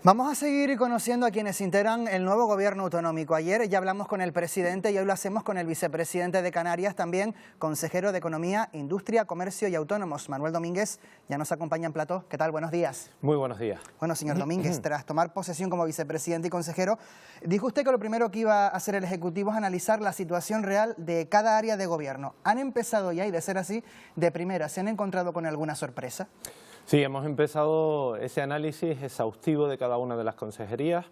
Vamos a seguir conociendo a quienes integran el nuevo gobierno autonómico. Ayer ya hablamos con el presidente y hoy lo hacemos con el vicepresidente de Canarias, también consejero de Economía, Industria, Comercio y Autónomos, Manuel Domínguez, ya nos acompaña en plató. ¿Qué tal? Buenos días. Muy buenos días. Bueno, señor Domínguez, tras tomar posesión como vicepresidente y consejero, dijo usted que lo primero que iba a hacer el Ejecutivo es analizar la situación real de cada área de gobierno. ¿Han empezado ya, y de ser así, de primera, se han encontrado con alguna sorpresa? Sí, hemos empezado ese análisis exhaustivo de cada una de las consejerías.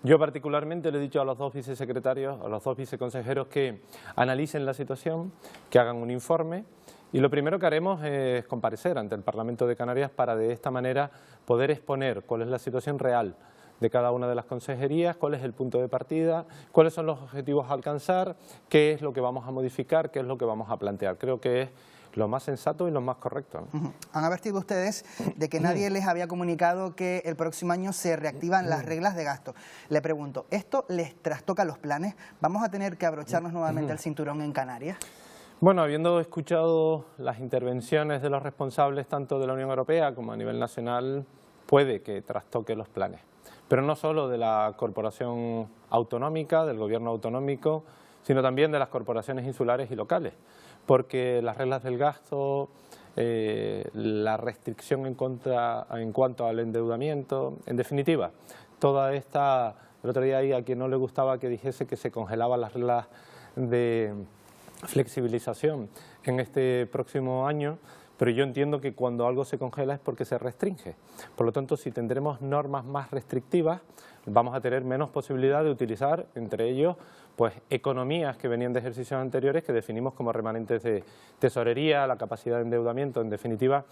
Yo particularmente le he dicho a los dos vicesecretarios, a los dos viceconsejeros que analicen la situación, que hagan un informe y lo primero que haremos es comparecer ante el Parlamento de Canarias para de esta manera poder exponer cuál es la situación real de cada una de las consejerías, cuál es el punto de partida, cuáles son los objetivos a alcanzar, qué es lo que vamos a modificar, qué es lo que vamos a plantear. Creo que es lo más sensato y lo más correcto, ¿no? Han advertido ustedes de que nadie les había comunicado que el próximo año se reactivan las reglas de gasto. Le pregunto, ¿esto les trastoca los planes? ¿Vamos a tener que abrocharnos nuevamente el cinturón en Canarias? Bueno, habiendo escuchado las intervenciones de los responsables tanto de la Unión Europea como a nivel nacional, puede que trastoque los planes. Pero no solo de la corporación autonómica, del gobierno autonómico, sino también de las corporaciones insulares y locales, porque las reglas del gasto, la restricción en cuanto al endeudamiento, en definitiva, toda esta, el otro día hay a quien no le gustaba que dijese que se congelaban las reglas de flexibilización en este próximo año, pero yo entiendo que cuando algo se congela es porque se restringe. Por lo tanto, si tendremos normas más restrictivas, vamos a tener menos posibilidad de utilizar, entre ellos, pues economías que venían de ejercicios anteriores que definimos como remanentes de tesorería, la capacidad de endeudamiento. En definitiva,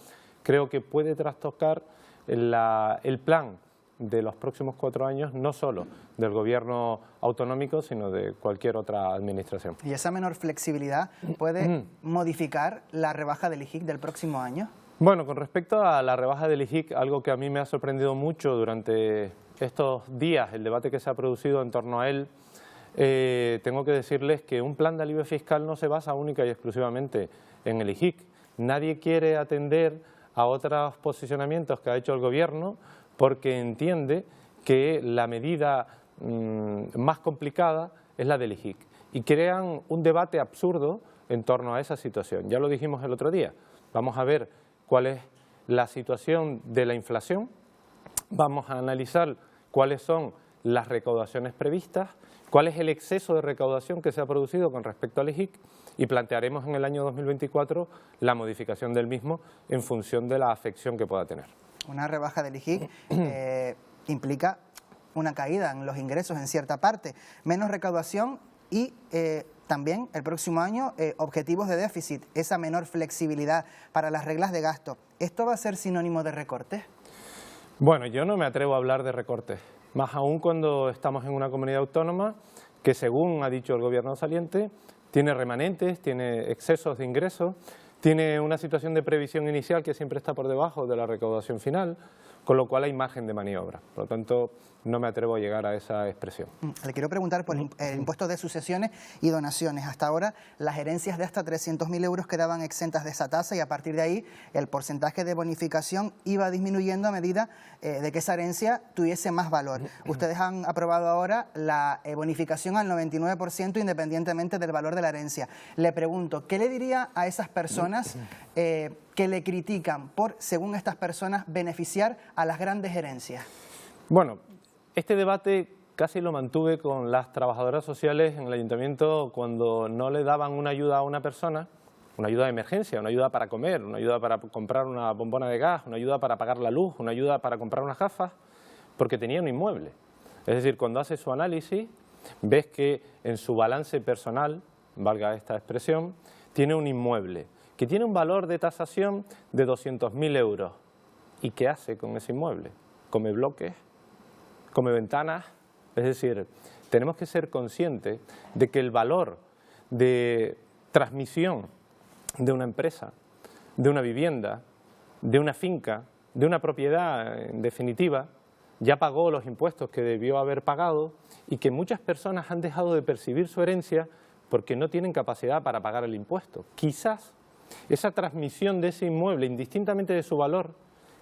creo que puede trastocar el plan de los próximos 4 años, no solo del gobierno autonómico, sino de cualquier otra administración. ¿Y esa menor flexibilidad puede modificar la rebaja del IJIC del próximo año? Bueno, con respecto a la rebaja del IJIC, algo que a mí me ha sorprendido mucho durante estos días, el debate que se ha producido en torno a él, tengo que decirles que un plan de alivio fiscal no se basa única y exclusivamente en el IJIC. Nadie quiere atender a otros posicionamientos que ha hecho el gobierno porque entiende que la medida más complicada es la del IJIC y crean un debate absurdo en torno a esa situación. Ya lo dijimos el otro día, vamos a ver cuál es la situación de la inflación, vamos a analizar cuáles son las recaudaciones previstas, cuál es el exceso de recaudación que se ha producido con respecto al IJIC y plantearemos en el año 2024 la modificación del mismo en función de la afección que pueda tener. Una rebaja del IJIC implica una caída en los ingresos en cierta parte, menos recaudación y también el próximo año objetivos de déficit, esa menor flexibilidad para las reglas de gasto. ¿Esto va a ser sinónimo de recortes? Bueno, yo no me atrevo a hablar de recortes, más aún cuando estamos en una comunidad autónoma que, según ha dicho el gobierno saliente, tiene remanentes, tiene excesos de ingresos, tiene una situación de previsión inicial que siempre está por debajo de la recaudación final, con lo cual hay margen de maniobra. Por lo tanto, no me atrevo a llegar a esa expresión. Le quiero preguntar por el impuesto de sucesiones y donaciones. Hasta ahora, las herencias de hasta 300.000 euros quedaban exentas de esa tasa y a partir de ahí el porcentaje de bonificación iba disminuyendo a medida de que esa herencia tuviese más valor. Ustedes han aprobado ahora la bonificación al 99% independientemente del valor de la herencia. Le pregunto, ¿qué le diría a esas personas que le critican por, según estas personas, beneficiar a las grandes herencias? Bueno, este debate casi lo mantuve con las trabajadoras sociales en el ayuntamiento cuando no le daban una ayuda a una persona, una ayuda de emergencia, una ayuda para comer, una ayuda para comprar una bombona de gas, una ayuda para pagar la luz, una ayuda para comprar unas gafas, porque tenía un inmueble. Es decir, cuando hace su análisis, ves que en su balance personal, valga esta expresión, tiene un inmueble que tiene un valor de tasación de 200.000 euros. ¿Y qué hace con ese inmueble? ¿Come bloques? ¿Come ventanas? Es decir, tenemos que ser conscientes de que el valor de transmisión de una empresa, de una vivienda, de una finca, de una propiedad, en definitiva, ya pagó los impuestos que debió haber pagado y que muchas personas han dejado de percibir su herencia porque no tienen capacidad para pagar el impuesto. Quizás esa transmisión de ese inmueble, indistintamente de su valor,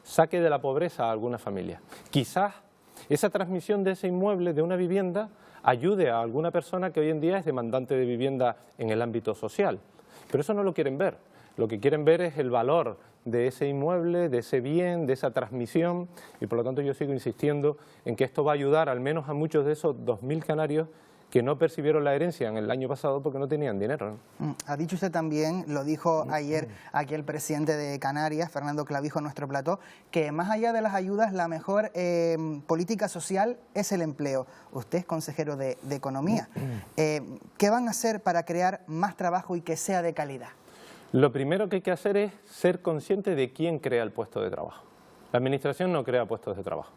saque de la pobreza a alguna familia. Quizás esa transmisión de ese inmueble, de una vivienda, ayude a alguna persona que hoy en día es demandante de vivienda en el ámbito social. Pero eso no lo quieren ver. Lo que quieren ver es el valor de ese inmueble, de ese bien, de esa transmisión, y por lo tanto yo sigo insistiendo en que esto va a ayudar al menos a muchos de esos 2.000 canarios que no percibieron la herencia en el año pasado porque no tenían dinero, ¿no? Ha dicho usted también, lo dijo ayer aquí el presidente de Canarias, Fernando Clavijo, en nuestro plató, que más allá de las ayudas, la mejor política social es el empleo. Usted es consejero de Economía. ¿Qué van a hacer para crear más trabajo y que sea de calidad? Lo primero que hay que hacer es ser consciente de quién crea el puesto de trabajo. La Administración no crea puestos de trabajo.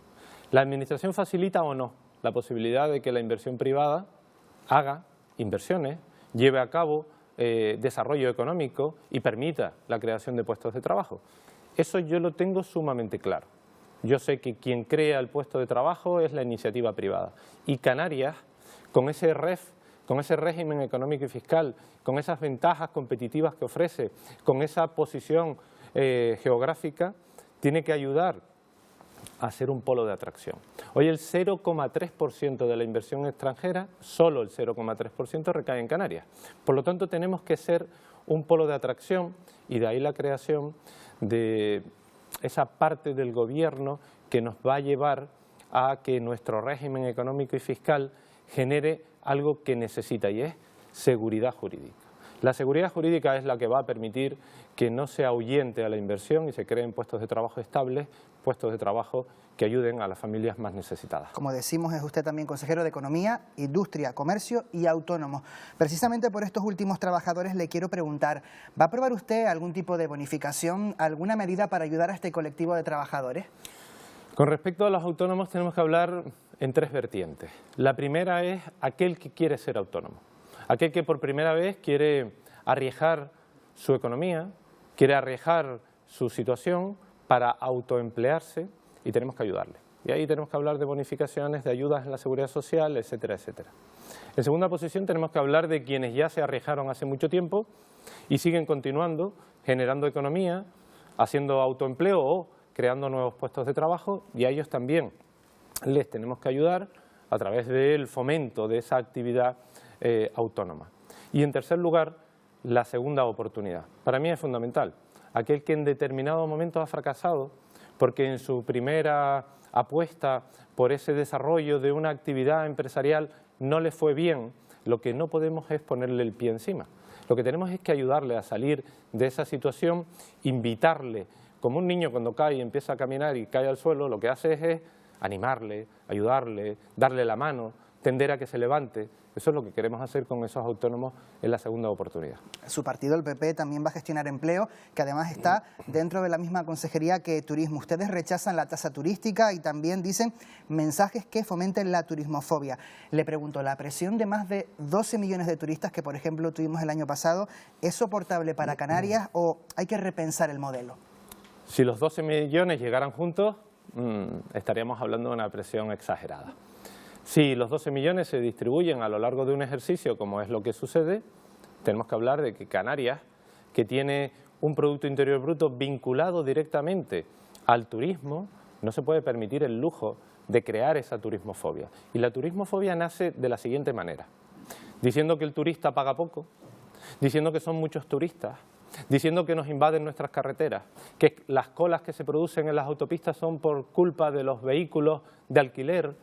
La Administración facilita o no la posibilidad de que la inversión privada haga inversiones, lleve a cabo desarrollo económico y permita la creación de puestos de trabajo. Eso yo lo tengo sumamente claro. Yo sé que quien crea el puesto de trabajo es la iniciativa privada. Y Canarias, con ese régimen económico y fiscal, con esas ventajas competitivas que ofrece, con esa posición geográfica, tiene que ayudar a ser un polo de atracción. Hoy el 0,3% de la inversión extranjera, solo el 0,3% recae en Canarias. Por lo tanto, tenemos que ser un polo de atracción y de ahí la creación de esa parte del gobierno que nos va a llevar a que nuestro régimen económico y fiscal genere algo que necesita y es seguridad jurídica. La seguridad jurídica es la que va a permitir que no se ahuyente a la inversión y se creen puestos de trabajo estables, puestos de trabajo que ayuden a las familias más necesitadas. Como decimos, es usted también consejero de Economía, Industria, Comercio y Autónomo. Precisamente por estos últimos trabajadores le quiero preguntar, ¿va a aprobar usted algún tipo de bonificación, alguna medida para ayudar a este colectivo de trabajadores? Con respecto a los autónomos tenemos que hablar en tres vertientes. La primera es aquel que quiere ser autónomo, aquel que por primera vez quiere arriesgar su economía, quiere arriesgar su situación para autoemplearse y tenemos que ayudarle. Y ahí tenemos que hablar de bonificaciones, de ayudas en la seguridad social, etcétera, etcétera. En segunda posición tenemos que hablar de quienes ya se arriesgaron hace mucho tiempo y siguen continuando generando economía, haciendo autoempleo o creando nuevos puestos de trabajo, y a ellos también les tenemos que ayudar a través del fomento de esa actividad autónoma. Y en tercer lugar, la segunda oportunidad. Para mí es fundamental. Aquel que en determinado momento ha fracasado porque en su primera apuesta por ese desarrollo de una actividad empresarial no le fue bien, lo que no podemos es ponerle el pie encima. Lo que tenemos es que ayudarle a salir de esa situación, invitarle, como un niño cuando cae y empieza a caminar y cae al suelo, lo que hace es animarle, ayudarle, darle la mano, tender a que se levante. Eso es lo que queremos hacer con esos autónomos en la segunda oportunidad. Su partido, el PP, también va a gestionar empleo, que además está dentro de la misma consejería que turismo. Ustedes rechazan la tasa turística y también dicen mensajes que fomenten la turismofobia. Le pregunto, ¿la presión de más de 12 millones de turistas que, por ejemplo, tuvimos el año pasado, es soportable para Canarias o hay que repensar el modelo? Si los 12 millones llegaran juntos, estaríamos hablando de una presión exagerada. Si los 12 millones se distribuyen a lo largo de un ejercicio, como es lo que sucede, tenemos que hablar de que Canarias, que tiene un Producto Interior Bruto vinculado directamente al turismo, no se puede permitir el lujo de crear esa turismofobia. Y la turismofobia nace de la siguiente manera, diciendo que el turista paga poco, diciendo que son muchos turistas, diciendo que nos invaden nuestras carreteras, que las colas que se producen en las autopistas son por culpa de los vehículos de alquiler.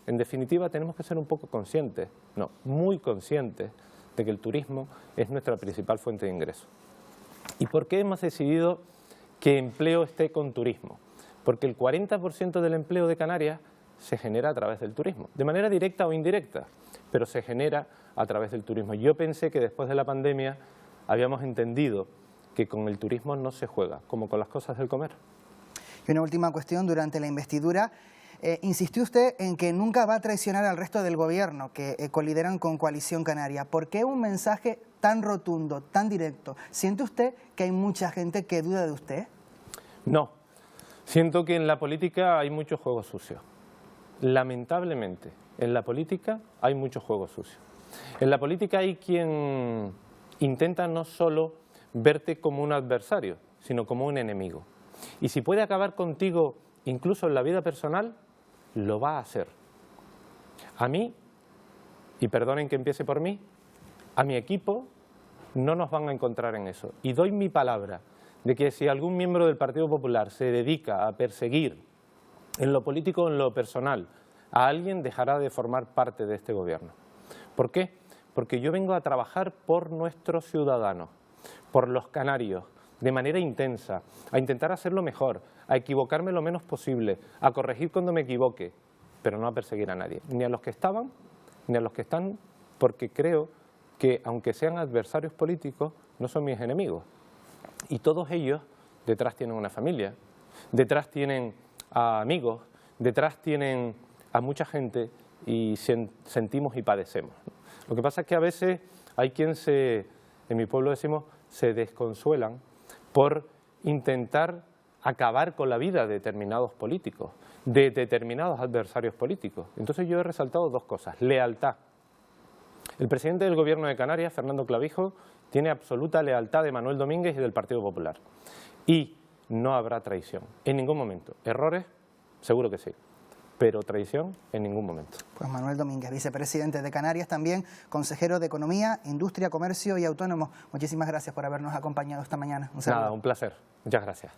En definitiva, tenemos que ser un poco conscientes, no, muy conscientes de que el turismo es nuestra principal fuente de ingresos. ¿Y por qué hemos decidido que empleo esté con turismo? Porque el 40% del empleo de Canarias se genera a través del turismo, de manera directa o indirecta, pero se genera a través del turismo. Yo pensé que después de la pandemia habíamos entendido que con el turismo no se juega, como con las cosas del comer. Y una última cuestión, durante la investidura, insistió usted en que nunca va a traicionar al resto del gobierno que colideran con Coalición Canaria. ¿Por qué un mensaje tan rotundo, tan directo? ¿Siente usted que hay mucha gente que duda de usted? No, siento que en la política hay mucho juego sucio. Lamentablemente, en la política hay mucho juego sucio. En la política hay quien intenta no solo verte como un adversario, sino como un enemigo. Y si puede acabar contigo incluso en la vida personal, lo va a hacer. A mí, y perdonen que empiece por mí, a mi equipo no nos van a encontrar en eso. Y doy mi palabra de que si algún miembro del Partido Popular se dedica a perseguir en lo político o en lo personal a alguien, dejará de formar parte de este gobierno. ¿Por qué? Porque yo vengo a trabajar por nuestros ciudadanos, por los canarios, de manera intensa, a intentar hacerlo mejor, a equivocarme lo menos posible, a corregir cuando me equivoque, pero no a perseguir a nadie, ni a los que estaban, ni a los que están, porque creo que, aunque sean adversarios políticos, no son mis enemigos. Y todos ellos detrás tienen una familia, detrás tienen a amigos, detrás tienen a mucha gente y sentimos y padecemos. Lo que pasa es que a veces hay quien en mi pueblo decimos, se desconsuelan por intentar acabar con la vida de determinados políticos, de determinados adversarios políticos. Entonces yo he resaltado dos cosas. Lealtad. El presidente del Gobierno de Canarias, Fernando Clavijo, tiene absoluta lealtad de Manuel Domínguez y del Partido Popular. Y no habrá traición, en ningún momento. Errores, seguro que sí, pero traición en ningún momento. Pues Manuel Domínguez, vicepresidente de Canarias, también consejero de Economía, Industria, Comercio y Autónomo. Muchísimas gracias por habernos acompañado esta mañana. Nada, un placer. Muchas gracias.